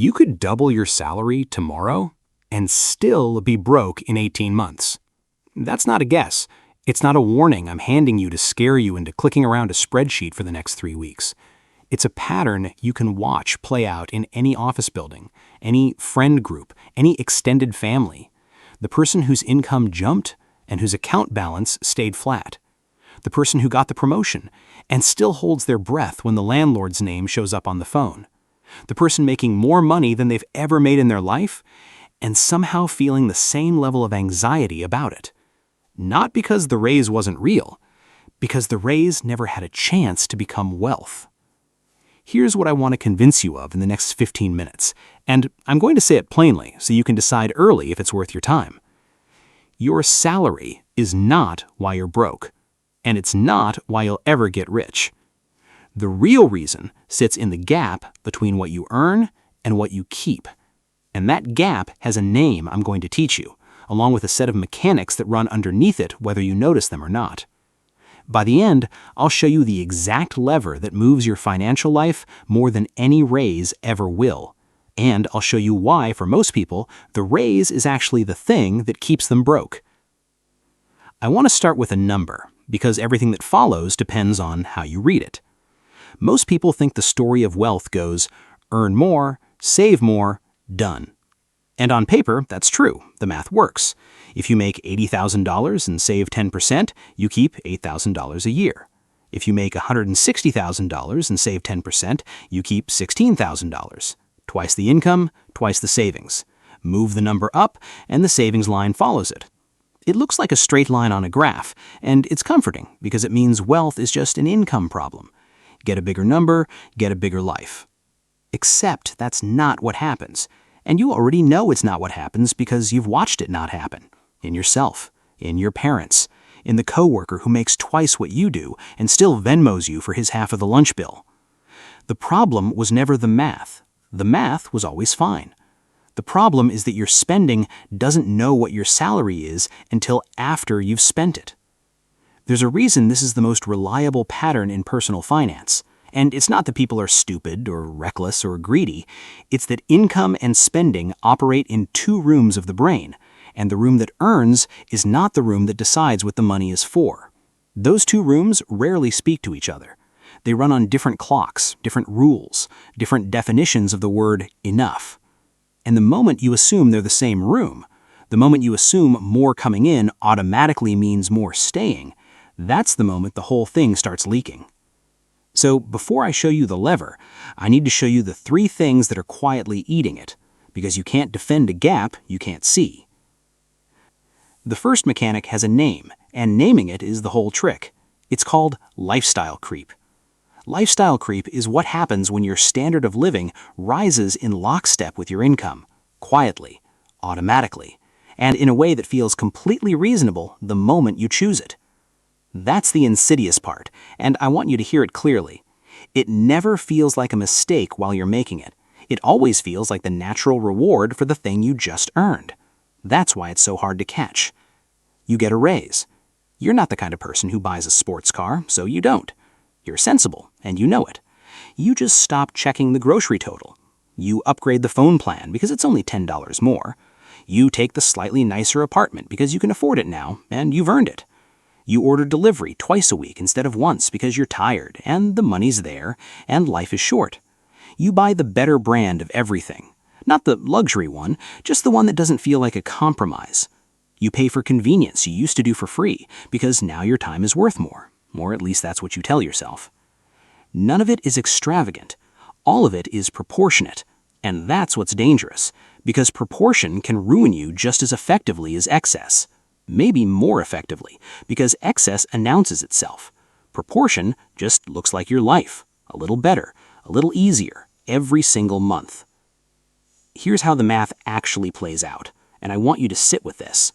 You could double your salary tomorrow and still be broke in 18 months. That's not a guess. It's not a warning I'm handing you to scare you into clicking around a spreadsheet for the next 3 weeks. It's a pattern you can watch play out in any office building, any friend group, any extended family. The person whose income jumped and whose account balance stayed flat. The person who got the promotion and still holds their breath when the landlord's name shows up on the phone. The person making more money than they've ever made in their life and somehow feeling the same level of anxiety about it. Not because the raise wasn't real, because the raise never had a chance to become wealth. Here's what I want to convince you of in the next 15 minutes, and I'm going to say it plainly so you can decide early if it's worth your time. Your salary is not why you're broke, and it's not why you'll ever get rich. The real reason sits in the gap between what you earn and what you keep. And that gap has a name I'm going to teach you, along with a set of mechanics that run underneath it whether you notice them or not. By the end, I'll show you the exact lever that moves your financial life more than any raise ever will. And I'll show you why, for most people, the raise is actually the thing that keeps them broke. I want to start with a number, because everything that follows depends on how you read it. Most people think the story of wealth goes, earn more, save more, done. And on paper, that's true. The math works. If you make $80,000 and save 10%, you keep $8,000 a year. If you make $160,000 and save 10%, you keep $16,000. Twice the income, twice the savings. Move the number up, and the savings line follows it. It looks like a straight line on a graph, and it's comforting because it means wealth is just an income problem. Get a bigger number, get a bigger life. Except that's not what happens. And you already know it's not what happens because you've watched it not happen. In yourself, in your parents, in the coworker who makes twice what you do and still Venmos you for his half of the lunch bill. The problem was never the math. The math was always fine. The problem is that your spending doesn't know what your salary is until after you've spent it. There's a reason this is the most reliable pattern in personal finance. And it's not that people are stupid or reckless or greedy. It's that income and spending operate in two rooms of the brain, and the room that earns is not the room that decides what the money is for. Those two rooms rarely speak to each other. They run on different clocks, different rules, different definitions of the word enough. And the moment you assume they're the same room, the moment you assume more coming in automatically means more staying, that's the moment the whole thing starts leaking. So before I show you the lever, I need to show you the 3 things that are quietly eating it, because you can't defend a gap you can't see. The first mechanic has a name, and naming it is the whole trick. It's called lifestyle creep. Lifestyle creep is what happens when your standard of living rises in lockstep with your income, quietly, automatically, and in a way that feels completely reasonable the moment you choose it. That's the insidious part, and I want you to hear it clearly. It never feels like a mistake while you're making it. It always feels like the natural reward for the thing you just earned. That's why it's so hard to catch. You get a raise. You're not the kind of person who buys a sports car, so you don't. You're sensible, and you know it. You just stop checking the grocery total. You upgrade the phone plan because it's only $10 more. You take the slightly nicer apartment because you can afford it now, and you've earned it. You order delivery twice a week instead of once because you're tired, and the money's there, and life is short. You buy the better brand of everything. Not the luxury one, just the one that doesn't feel like a compromise. You pay for convenience you used to do for free because now your time is worth more, or at least that's what you tell yourself. None of it is extravagant. All of it is proportionate, and that's what's dangerous, because proportion can ruin you just as effectively as excess. Maybe more effectively, because excess announces itself. Proportion just looks like your life, a little better, a little easier, every single month. Here's how the math actually plays out, and I want you to sit with this.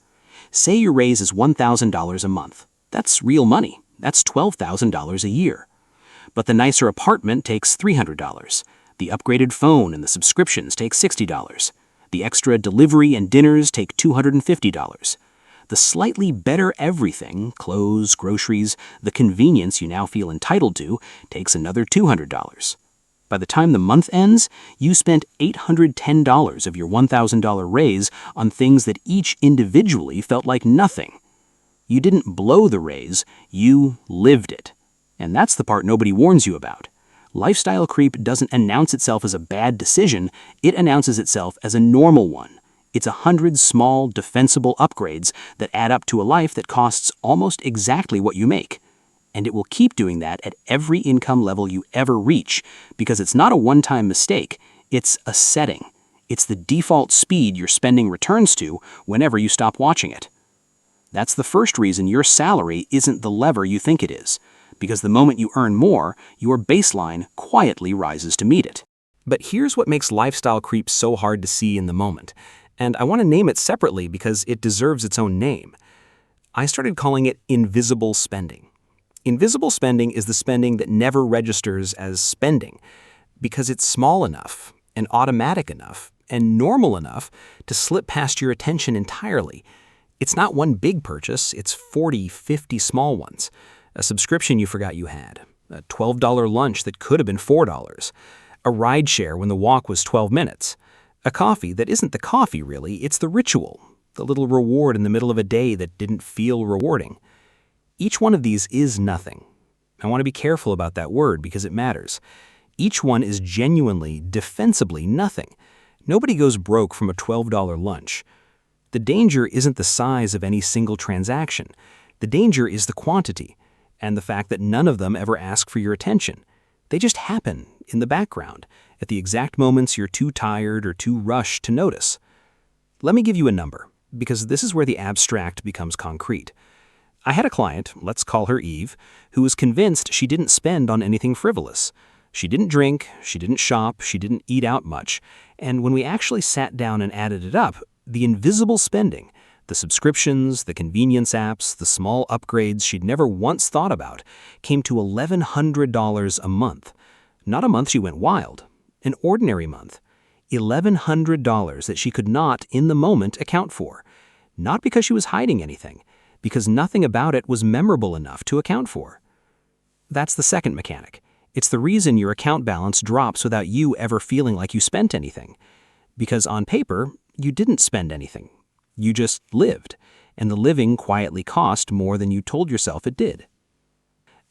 Say your raise is $1,000 a month. That's real money. That's $12,000 a year. But the nicer apartment takes $300. The upgraded phone and the subscriptions take $60. The extra delivery and dinners take $250. The slightly better everything, clothes, groceries, the convenience you now feel entitled to, takes another $200. By the time the month ends, you spent $810 of your $1,000 raise on things that each individually felt like nothing. You didn't blow the raise, you lived it. And that's the part nobody warns you about. Lifestyle creep doesn't announce itself as a bad decision, it announces itself as a normal one. It's 100 small, defensible upgrades that add up to a life that costs almost exactly what you make. And it will keep doing that at every income level you ever reach, because it's not a one-time mistake, it's a setting. It's the default speed your spending returns to whenever you stop watching it. That's the first reason your salary isn't the lever you think it is, because the moment you earn more, your baseline quietly rises to meet it. But here's what makes lifestyle creep so hard to see in the moment, and I want to name it separately because it deserves its own name. I started calling it invisible spending. Invisible spending is the spending that never registers as spending because it's small enough and automatic enough and normal enough to slip past your attention entirely. It's not one big purchase, it's 40, 50 small ones. A subscription you forgot you had, a $12 lunch that could have been $4, a ride share when the walk was 12 minutes, a coffee that isn't the coffee really, it's the ritual, the little reward in the middle of a day that didn't feel rewarding. Each one of these is nothing. I want to be careful about that word because it matters. Each one is genuinely, defensibly nothing. Nobody goes broke from a $12 lunch. The danger isn't the size of any single transaction. The danger is the quantity, and the fact that none of them ever ask for your attention. They just happen in the background, at the exact moments you're too tired or too rushed to notice. Let me give you a number, because this is where the abstract becomes concrete. I had a client, let's call her Eve, who was convinced she didn't spend on anything frivolous. She didn't drink, she didn't shop, she didn't eat out much. And when we actually sat down and added it up, the invisible spending, the subscriptions, the convenience apps, the small upgrades she'd never once thought about, came to $1,100 a month. Not a month she went wild, an ordinary month. $1,100 that she could not, in the moment, account for. Not because she was hiding anything, because nothing about it was memorable enough to account for. That's the second mechanic. It's the reason your account balance drops without you ever feeling like you spent anything. Because on paper, you didn't spend anything. You just lived, and the living quietly cost more than you told yourself it did.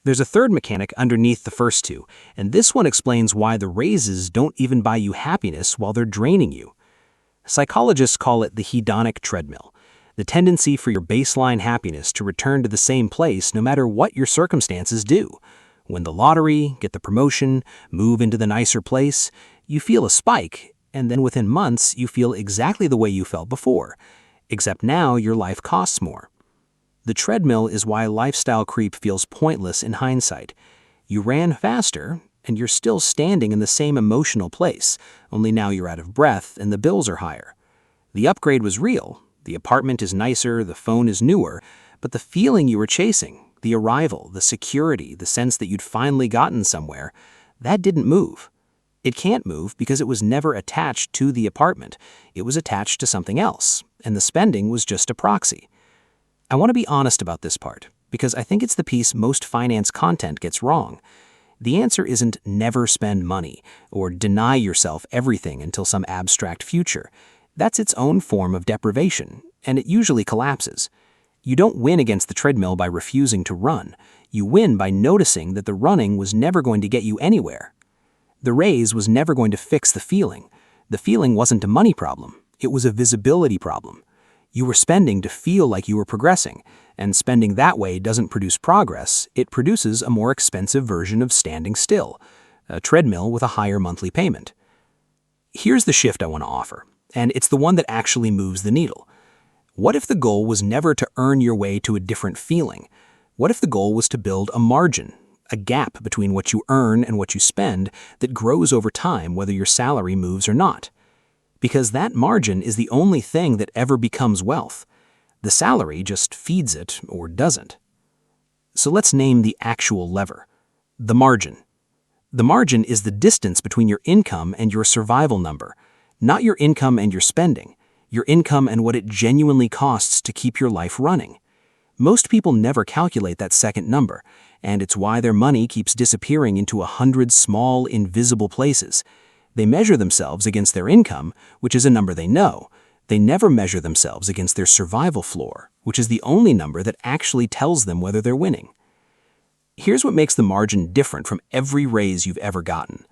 There's a third mechanic underneath the first two, and this one explains why the raises don't even buy you happiness while they're draining you. Psychologists call it the hedonic treadmill. The tendency for your baseline happiness to return to the same place no matter what your circumstances do. Win the lottery, get the promotion, move into the nicer place, you feel a spike, and then within months you feel exactly the way you felt before, except now your life costs more. The treadmill is why lifestyle creep feels pointless in hindsight. You ran faster, and you're still standing in the same emotional place, only now you're out of breath and the bills are higher. The upgrade was real. The apartment is nicer, the phone is newer, but the feeling you were chasing, the arrival, the security, the sense that you'd finally gotten somewhere, that didn't move. It can't move because it was never attached to the apartment. It was attached to something else, and the spending was just a proxy. I want to be honest about this part, because I think it's the piece most finance content gets wrong. The answer isn't never spend money, or deny yourself everything until some abstract future. That's its own form of deprivation, and it usually collapses. You don't win against the treadmill by refusing to run. You win by noticing that the running was never going to get you anywhere. The raise was never going to fix the feeling. The feeling wasn't a money problem. It was a visibility problem. You were spending to feel like you were progressing, and spending that way doesn't produce progress. It produces a more expensive version of standing still, a treadmill with a higher monthly payment. Here's the shift I want to offer, and it's the one that actually moves the needle. What if the goal was never to earn your way to a different feeling? What if the goal was to build a margin, a gap between what you earn and what you spend that grows over time whether your salary moves or not? Because that margin is the only thing that ever becomes wealth. The salary just feeds it or doesn't. So let's name the actual lever, the margin. The margin is the distance between your income and your survival number, not your income and your spending, your income and what it genuinely costs to keep your life running. Most people never calculate that second number, and it's why their money keeps disappearing into 100 small, invisible places. They measure themselves against their income, which is a number they know. They never measure themselves against their survival floor, which is the only number that actually tells them whether they're winning. Here's what makes the margin different from every raise you've ever gotten.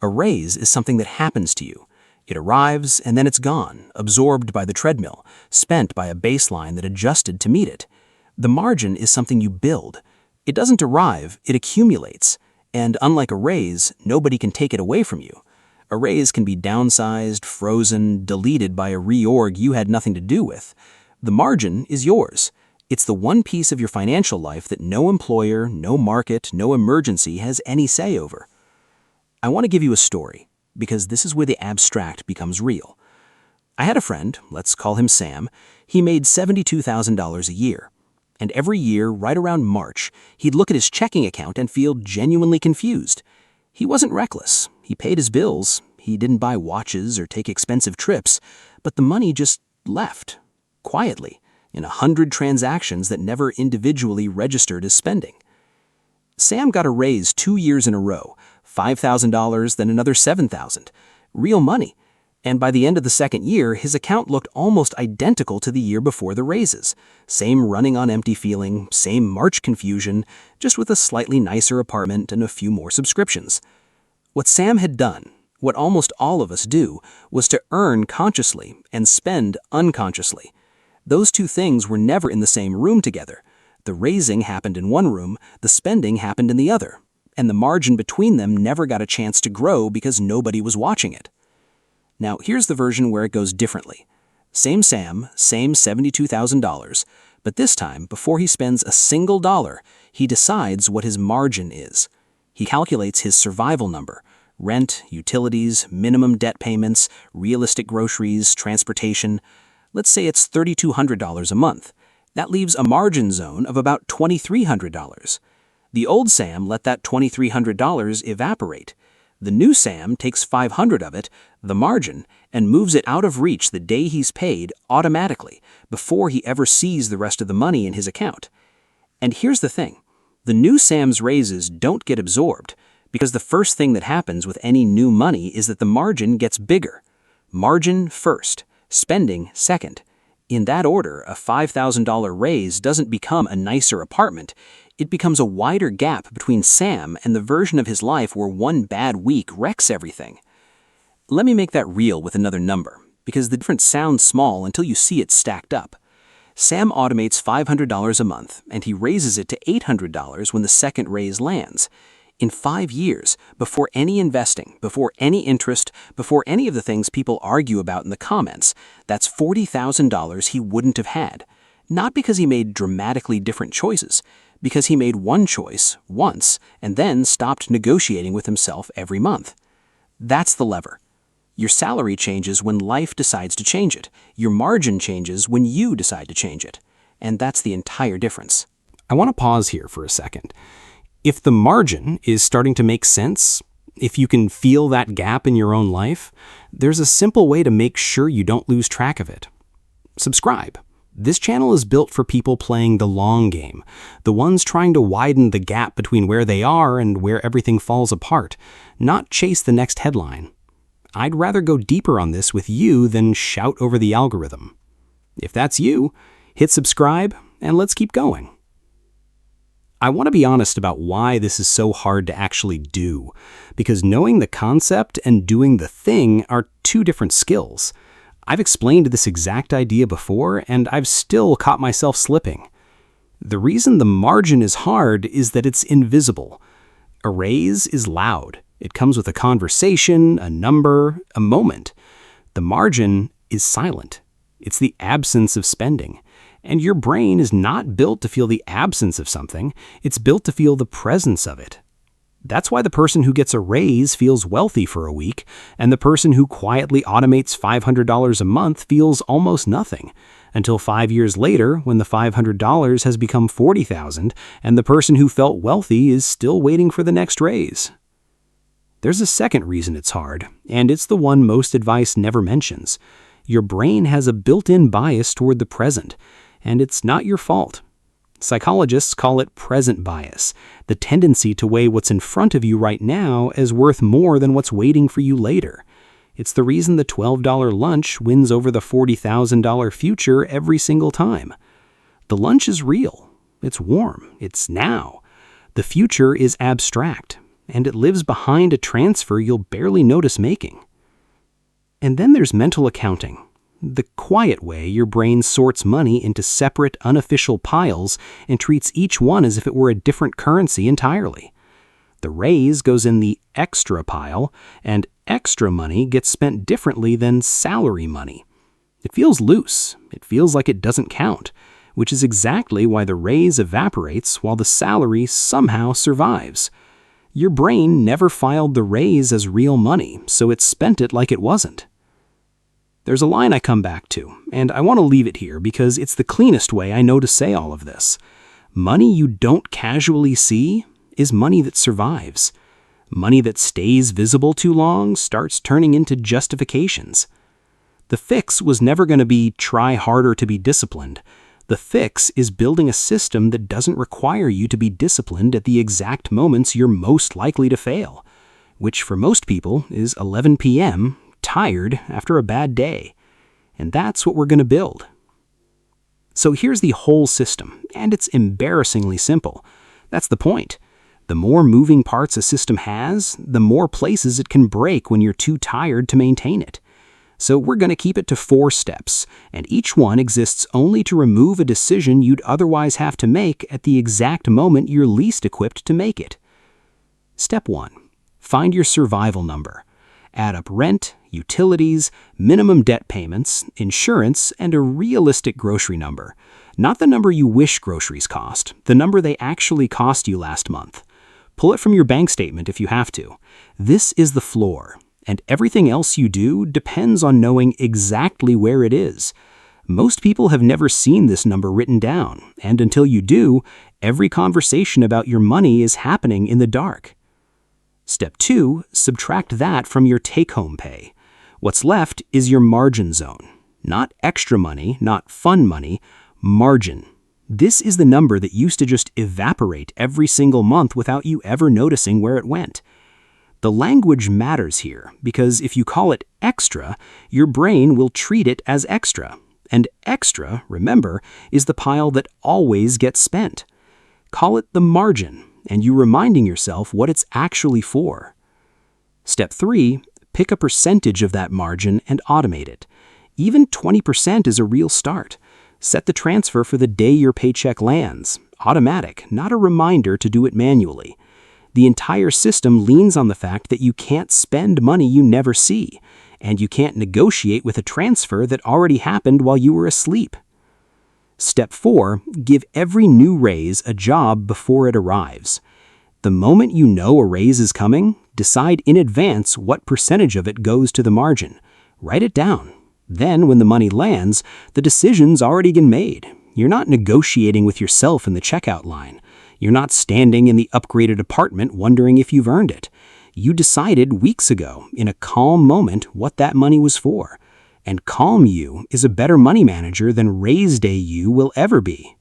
A raise is something that happens to you. It arrives, and then it's gone, absorbed by the treadmill, spent by a baseline that adjusted to meet it. The margin is something you build. It doesn't arrive, it accumulates. And unlike a raise, nobody can take it away from you. A raise can be downsized, frozen, deleted by a reorg you had nothing to do with. The margin is yours. It's the one piece of your financial life that no employer, no market, no emergency has any say over. I want to give you a story, because this is where the abstract becomes real. I had a friend, let's call him Sam. He made $72,000 a year. And every year, right around March, he'd look at his checking account and feel genuinely confused. He wasn't reckless. He paid his bills. He didn't buy watches or take expensive trips. But the money just left, quietly, in 100 transactions that never individually registered as spending. Sam got a raise 2 years in a row, $5,000, then another $7,000. Real money. And by the end of the second year, his account looked almost identical to the year before the raises. Same running on empty feeling, same March confusion, just with a slightly nicer apartment and a few more subscriptions. What Sam had done, what almost all of us do, was to earn consciously and spend unconsciously. Those two things were never in the same room together. The raising happened in one room, the spending happened in the other. And the margin between them never got a chance to grow because nobody was watching it. Now, here's the version where it goes differently. Same Sam, same $72,000, but this time, before he spends a single dollar, he decides what his margin is. He calculates his survival number: rent, utilities, minimum debt payments, realistic groceries, transportation. Let's say it's $3,200 a month. That leaves a margin zone of about $2,300. The old Sam let that $2,300 evaporate. The new Sam takes $500 of it, the margin, and moves it out of reach the day he's paid automatically, before he ever sees the rest of the money in his account. And here's the thing. The new Sam's raises don't get absorbed, because the first thing that happens with any new money is that the margin gets bigger. Margin first, spending second. In that order, a $5,000 raise doesn't become a nicer apartment. It becomes a wider gap between Sam and the version of his life where one bad week wrecks everything. Let me make that real with another number, because the difference sounds small until you see it stacked up. Sam automates $500 a month, and he raises it to $800 when the second raise lands. In 5 years, before any investing, before any interest, before any of the things people argue about in the comments, that's $40,000 he wouldn't have had. Not because he made dramatically different choices, because he made one choice once and then stopped negotiating with himself every month. That's the lever. Your salary changes when life decides to change it. Your margin changes when you decide to change it. And that's the entire difference. I want to pause here for a second. If the margin is starting to make sense, if you can feel that gap in your own life, there's a simple way to make sure you don't lose track of it. Subscribe. This channel is built for people playing the long game, the ones trying to widen the gap between where they are and where everything falls apart, not chase the next headline. I'd rather go deeper on this with you than shout over the algorithm. If that's you, hit subscribe and let's keep going. I want to be honest about why this is so hard to actually do, because knowing the concept and doing the thing are two different skills. I've explained this exact idea before, and I've still caught myself slipping. The reason the margin is hard is that it's invisible. A raise is loud. It comes with a conversation, a number, a moment. The margin is silent. It's the absence of spending. And your brain is not built to feel the absence of something. It's built to feel the presence of it. That's why the person who gets a raise feels wealthy for a week, and the person who quietly automates $500 a month feels almost nothing, until 5 years later when the $500 has become $40,000 and the person who felt wealthy is still waiting for the next raise. There's a second reason it's hard, and it's the one most advice never mentions. Your brain has a built-in bias toward the present, and it's not your fault. Psychologists call it present bias, the tendency to weigh what's in front of you right now as worth more than what's waiting for you later. It's the reason the $12 lunch wins over the $40,000 future every single time. The lunch is real. It's warm. It's now. The future is abstract, and it lives behind a transfer you'll barely notice making. And then there's mental accounting, the quiet way your brain sorts money into separate, unofficial piles and treats each one as if it were a different currency entirely. The raise goes in the extra pile, and extra money gets spent differently than salary money. It feels loose. It feels like it doesn't count, which is exactly why the raise evaporates while the salary somehow survives. Your brain never filed the raise as real money, so it spent it like it wasn't. There's a line I come back to, and I want to leave it here because it's the cleanest way I know to say all of this. Money you don't casually see is money that survives. Money that stays visible too long starts turning into justifications. The fix was never going to be try harder to be disciplined. The fix is building a system that doesn't require you to be disciplined at the exact moments you're most likely to fail, which for most people is 11 p.m., tired after a bad day. And that's what we're going to build. So here's the whole system, and it's embarrassingly simple. That's the point. The more moving parts a system has, the more places it can break when you're too tired to maintain it. So we're going to keep it to 4 steps, and each one exists only to remove a decision you'd otherwise have to make at the exact moment you're least equipped to make it. Step 1. Find your survival number. Add up rent, utilities, minimum debt payments, insurance, and a realistic grocery number. Not the number you wish groceries cost, the number they actually cost you last month. Pull it from your bank statement if you have to. This is the floor, and everything else you do depends on knowing exactly where it is. Most people have never seen this number written down, and until you do, every conversation about your money is happening in the dark. Step 2, subtract that from your take-home pay. What's left is your margin zone. Not extra money, not fun money, margin. This is the number that used to just evaporate every single month without you ever noticing where it went. The language matters here because if you call it extra, your brain will treat it as extra. And extra, remember, is the pile that always gets spent. Call it the margin, and you're reminding yourself what it's actually for. Step 3, pick a percentage of that margin and automate it. Even 20% is a real start. Set the transfer for the day your paycheck lands. Automatic, not a reminder to do it manually. The entire system leans on the fact that you can't spend money you never see, and you can't negotiate with a transfer that already happened while you were asleep. Step 4, give every new raise a job before it arrives. The moment you know a raise is coming, decide in advance what percentage of it goes to the margin. Write it down. Then, when the money lands, the decision's already been made. You're not negotiating with yourself in the checkout line. You're not standing in the upgraded apartment wondering if you've earned it. You decided weeks ago, in a calm moment, what that money was for. And calm you is a better money manager than raise day you will ever be.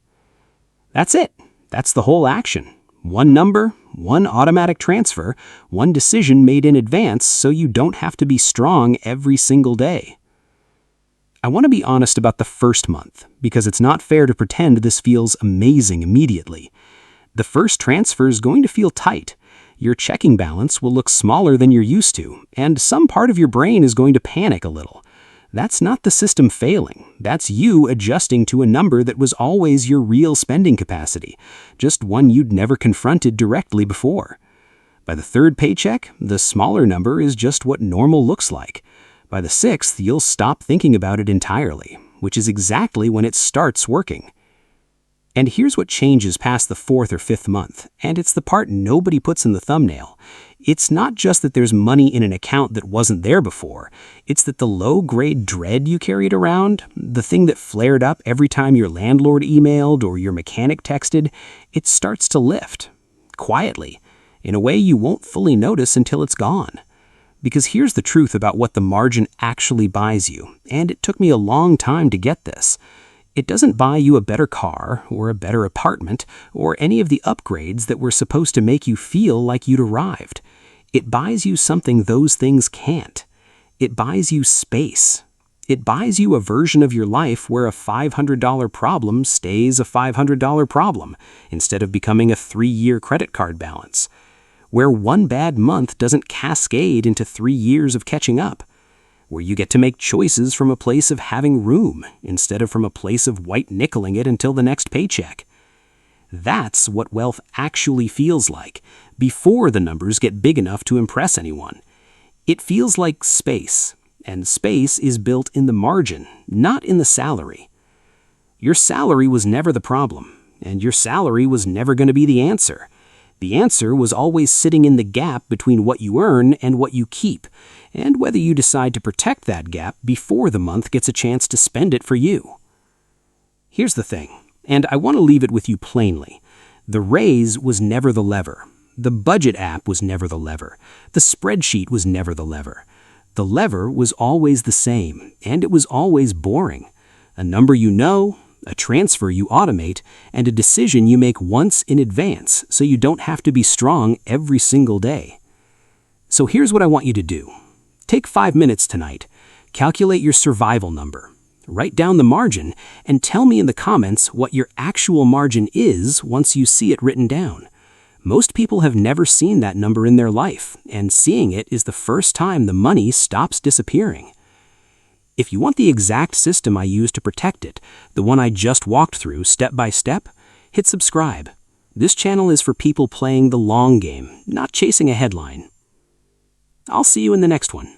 That's it. That's the whole action. One number, one automatic transfer, one decision made in advance so you don't have to be strong every single day. I want to be honest about the first month, because it's not fair to pretend this feels amazing immediately. The first transfer is going to feel tight. Your checking balance will look smaller than you're used to, and some part of your brain is going to panic a little. That's not the system failing. That's you adjusting to a number that was always your real spending capacity, just one you'd never confronted directly before. By the third paycheck, the smaller number is just what normal looks like. By the sixth, you'll stop thinking about it entirely, which is exactly when it starts working. And here's what changes past the 4th or 5th month, and it's the part nobody puts in the thumbnail. It's not just that there's money in an account that wasn't there before. It's that the low-grade dread you carried around, the thing that flared up every time your landlord emailed or your mechanic texted, it starts to lift, quietly, in a way you won't fully notice until it's gone. Because here's the truth about what the margin actually buys you, and it took me a long time to get this. It doesn't buy you a better car or a better apartment or any of the upgrades that were supposed to make you feel like you'd arrived. It buys you something those things can't. It buys you space. It buys you a version of your life where a $500 problem stays a $500 problem instead of becoming a 3-year credit card balance, where one bad month doesn't cascade into 3 years of catching up, where you get to make choices from a place of having room instead of from a place of white-nickeling it until the next paycheck. That's what wealth actually feels like before the numbers get big enough to impress anyone. It feels like space, and space is built in the margin, not in the salary. Your salary was never the problem, and your salary was never going to be the answer. The answer was always sitting in the gap between what you earn and what you keep, and whether you decide to protect that gap before the month gets a chance to spend it for you. Here's the thing, and I want to leave it with you plainly. The raise was never the lever. The budget app was never the lever. The spreadsheet was never the lever. The lever was always the same, and it was always boring. A number you know, a transfer you automate, and a decision you make once in advance so you don't have to be strong every single day. So here's what I want you to do. Take 5 minutes tonight. Calculate your survival number. Write down the margin and tell me in the comments what your actual margin is once you see it written down. Most people have never seen that number in their life, and seeing it is the first time the money stops disappearing. If you want the exact system I use to protect it, the one I just walked through step by step, hit subscribe. This channel is for people playing the long game, not chasing a headline. I'll see you in the next one.